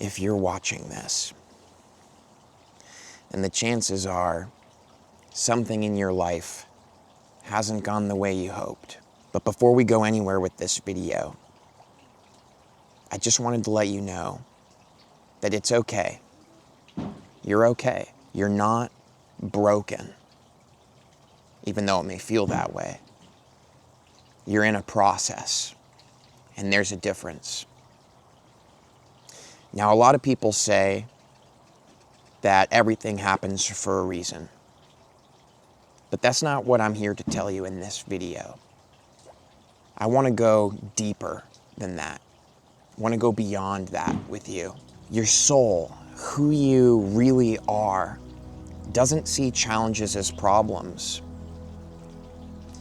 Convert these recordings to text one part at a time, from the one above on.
if you're watching this. And the chances are something in your life hasn't gone the way you hoped. But before we go anywhere with this video, I just wanted to let you know that it's okay. You're okay. You're not broken, even though it may feel that way. You're in a process, and there's a difference. Now, a lot of people say that everything happens for a reason. But that's not what I'm here to tell you in this video. I want to go deeper than that. I want to go beyond that with you. Your soul, who you really are, doesn't see challenges as problems.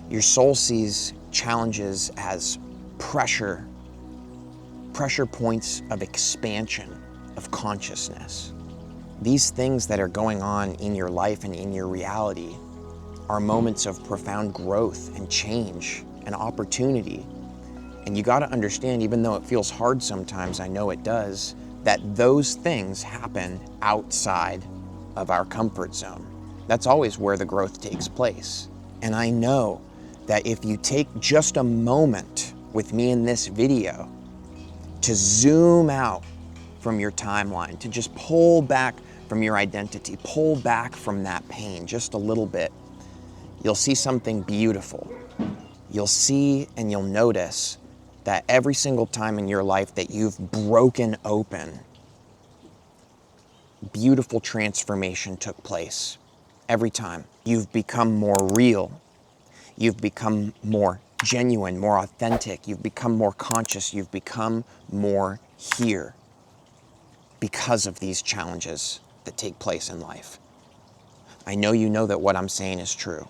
Your soul sees challenges as pressure points of expansion of consciousness. These things that are going on in your life and in your reality are moments of profound growth and change and opportunity. And you got to understand, even though it feels hard sometimes, I know it does, that those things happen outside of our comfort zone. That's always where the growth takes place. And I know that if you take just a moment with me in this video to zoom out from your timeline, to just pull back from your identity, pull back from that pain just a little bit, you'll see something beautiful. You'll see and you'll notice that every single time in your life that you've broken open, beautiful transformation took place. Every time. You've become more real. You've become more genuine, more authentic. You've become more conscious. You've become more here because of these challenges that take place in life. I know you know that what I'm saying is true.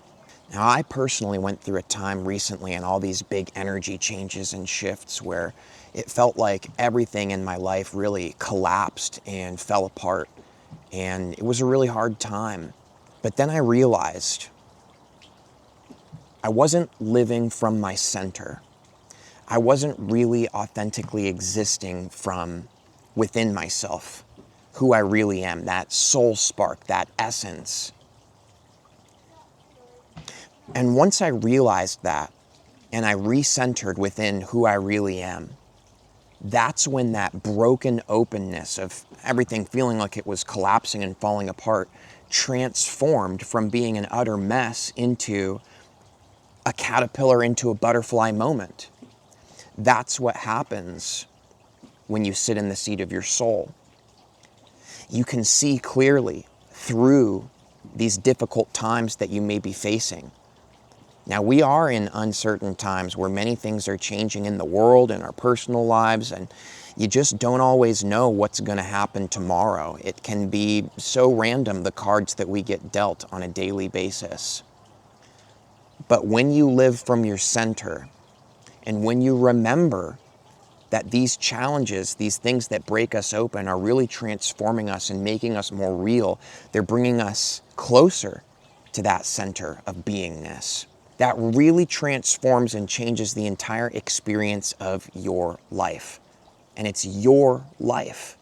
Now, I personally went through a time recently and all these big energy changes and shifts where it felt like everything in my life really collapsed and fell apart. And it was a really hard time. But then I realized I wasn't living from my center. I wasn't really authentically existing from within myself, who I really am, that soul spark, that essence. And once I realized that, and I recentered within who I really am, that's when that broken openness of everything feeling like it was collapsing and falling apart transformed from being an utter mess into a caterpillar into a butterfly moment. That's what happens when you sit in the seat of your soul. You can see clearly through these difficult times that you may be facing. Now, we are in uncertain times where many things are changing in the world and our personal lives, and you just don't always know what's going to happen tomorrow. It can be so random, the cards that we get dealt on a daily basis. But when you live from your center, and when you remember that these challenges, these things that break us open are really transforming us and making us more real, they're bringing us closer to that center of beingness. That really transforms and changes the entire experience of your life. And it's your life.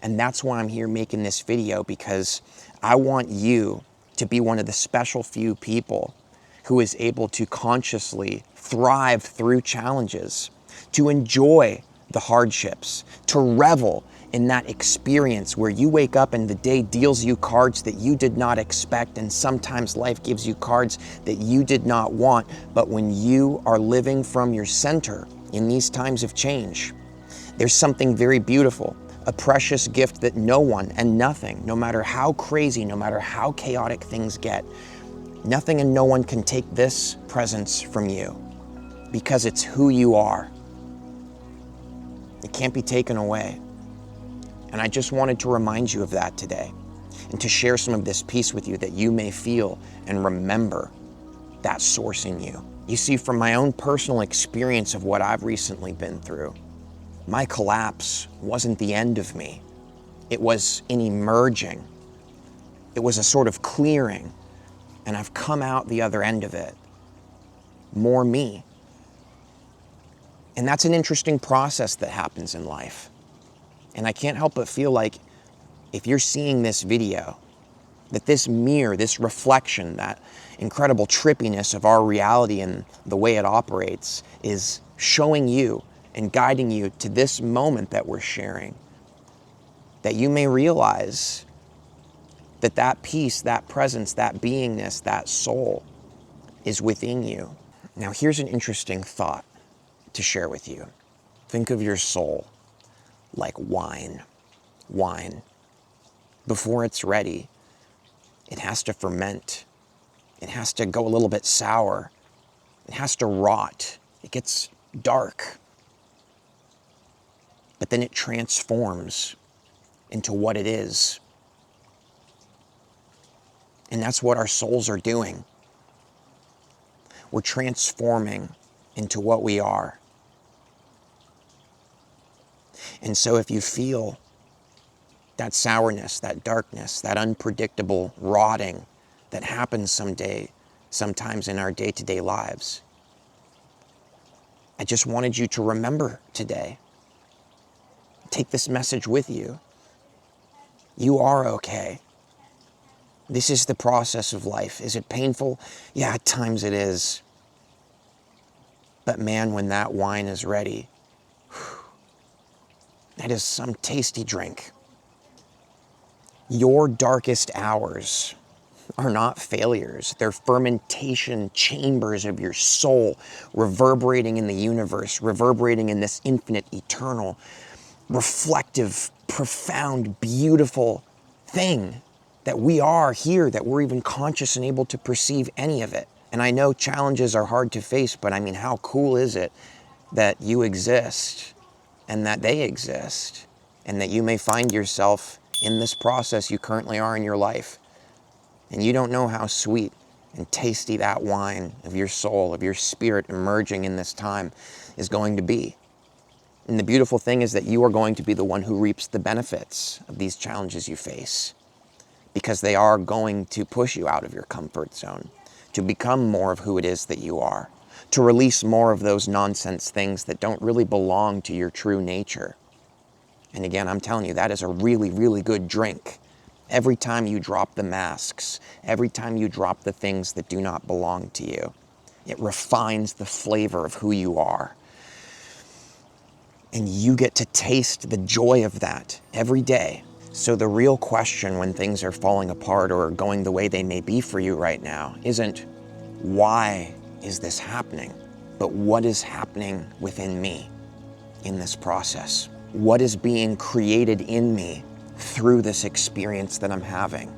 And that's why I'm here making this video, because I want you to be one of the special few people who is able to consciously thrive through challenges, to enjoy the hardships, to revel in that experience where you wake up and the day deals you cards that you did not expect, and sometimes life gives you cards that you did not want. But when you are living from your center in these times of change, there's something very beautiful, a precious gift that no one and nothing, no matter how crazy, no matter how chaotic things get, nothing and no one can take this presence from you, because it's who you are. It can't be taken away. And I just wanted to remind you of that today, and to share some of this peace with you that you may feel and remember that source in you. You see, from my own personal experience of what I've recently been through, my collapse wasn't the end of me. It was an emerging. It was a sort of clearing, and I've come out the other end of it more me. And that's an interesting process that happens in life. And I can't help but feel like if you're seeing this video, that this mirror, this reflection, that incredible trippiness of our reality and the way it operates is showing you and guiding you to this moment that we're sharing. That you may realize that that peace, that presence, that beingness, that soul is within you. Now here's an interesting thought to share with you. Think of your soul like wine. Wine. Before it's ready, it has to ferment. It has to go a little bit sour. It has to rot. It gets dark. But then it transforms into what it is. And that's what our souls are doing. We're transforming into what we are. And so if you feel that sourness, that darkness, that unpredictable rotting that happens sometimes in our day-to-day lives, I just wanted you to remember today. Take this message with you. You are okay. This is the process of life. Is it painful? Yeah, at times it is. But man, when that wine is ready, that is some tasty drink. Your darkest hours are not failures. They're fermentation chambers of your soul, reverberating in the universe, reverberating in this infinite, eternal, reflective, profound, beautiful thing that we are here, that we're even conscious and able to perceive any of it. And I know challenges are hard to face, but I mean, how cool is it that you exist and that they exist and that you may find yourself in this process you currently are in your life. And you don't know how sweet and tasty that wine of your soul, of your spirit emerging in this time is going to be. And the beautiful thing is that you are going to be the one who reaps the benefits of these challenges you face, because they are going to push you out of your comfort zone, to become more of who it is that you are, to release more of those nonsense things that don't really belong to your true nature. And again, I'm telling you, that is a really, really good drink. Every time you drop the masks, every time you drop the things that do not belong to you, it refines the flavor of who you are. And you get to taste the joy of that every day. So the real question when things are falling apart or going the way they may be for you right now isn't, why is this happening? But what is happening within me in this process? What is being created in me through this experience that I'm having?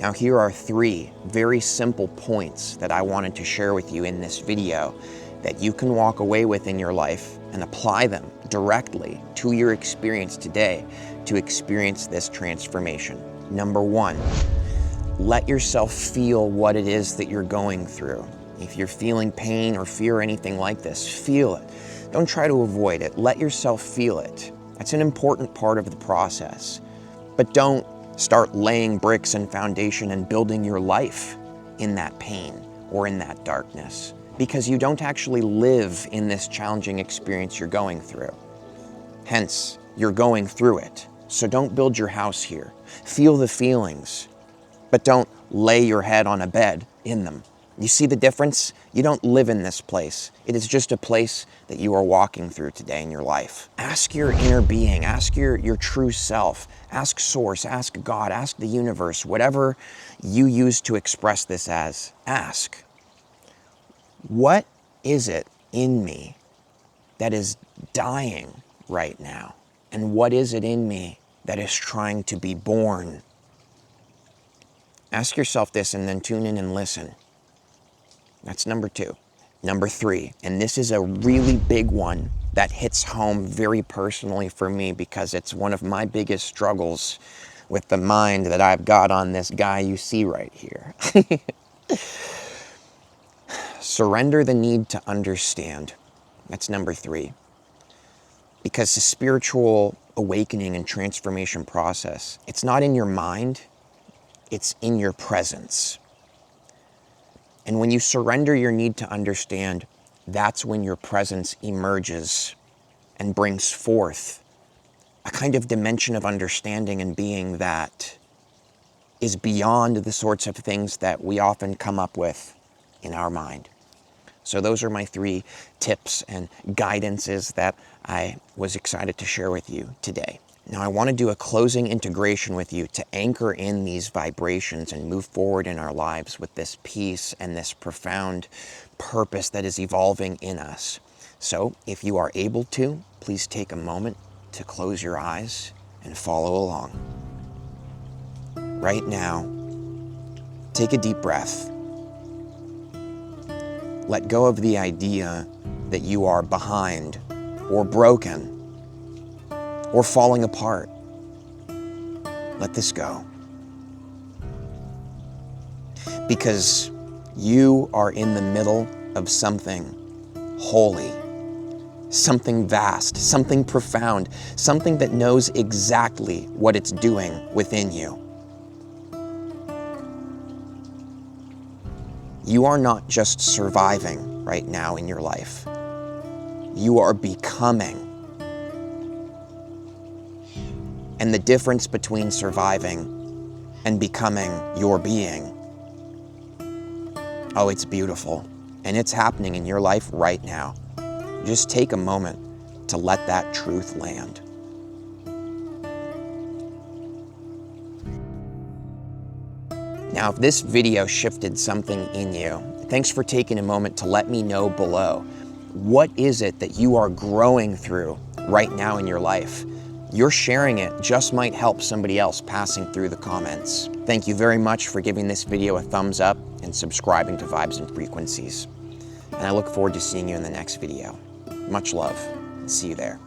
Now, here are 3 very simple points that I wanted to share with you in this video that you can walk away with in your life and apply them directly to your experience today to experience this transformation. Number 1, let yourself feel what it is that you're going through. If you're feeling pain or fear or anything like this, feel it. Don't try to avoid it. Let yourself feel it. That's an important part of the process. But don't start laying bricks and foundation and building your life in that pain or in that darkness, because you don't actually live in this challenging experience you're going through. Hence, you're going through it. So don't build your house here. Feel the feelings, but don't lay your head on a bed in them. You see the difference? You don't live in this place. It is just a place that you are walking through today in your life. Ask your inner being, ask your true self, ask Source, ask God, ask the universe, whatever you use to express this as, ask, what is it in me that is dying right now? And what is it in me that is trying to be born? Ask yourself this and then tune in and listen. That's number 2. Number 3, and this is a really big one that hits home very personally for me because it's one of my biggest struggles with the mind that I've got on this guy you see right here. Surrender the need to understand. That's number 3. Because the spiritual awakening and transformation process, it's not in your mind, it's in your presence. And when you surrender your need to understand, that's when your presence emerges and brings forth a kind of dimension of understanding and being that is beyond the sorts of things that we often come up with in our mind. So those are my 3 tips and guidances that I was excited to share with you today. Now I want to do a closing integration with you to anchor in these vibrations and move forward in our lives with this peace and this profound purpose that is evolving in us. So if you are able to, please take a moment to close your eyes and follow along. Right now, take a deep breath. Let go of the idea that you are behind or broken or falling apart. Let this go. Because you are in the middle of something holy, something vast, something profound, something that knows exactly what it's doing within you. You are not just surviving right now in your life. You are becoming. And the difference between surviving and becoming your being, oh, it's beautiful. And it's happening in your life right now. Just take a moment to let that truth land. Now, if this video shifted something in you, thanks for taking a moment to let me know below. What is it that you are growing through right now in your life? Your sharing it just might help somebody else passing through the comments. Thank you very much for giving this video a thumbs up and subscribing to Vibes and Frequencies. And I look forward to seeing you in the next video. Much love. See you there.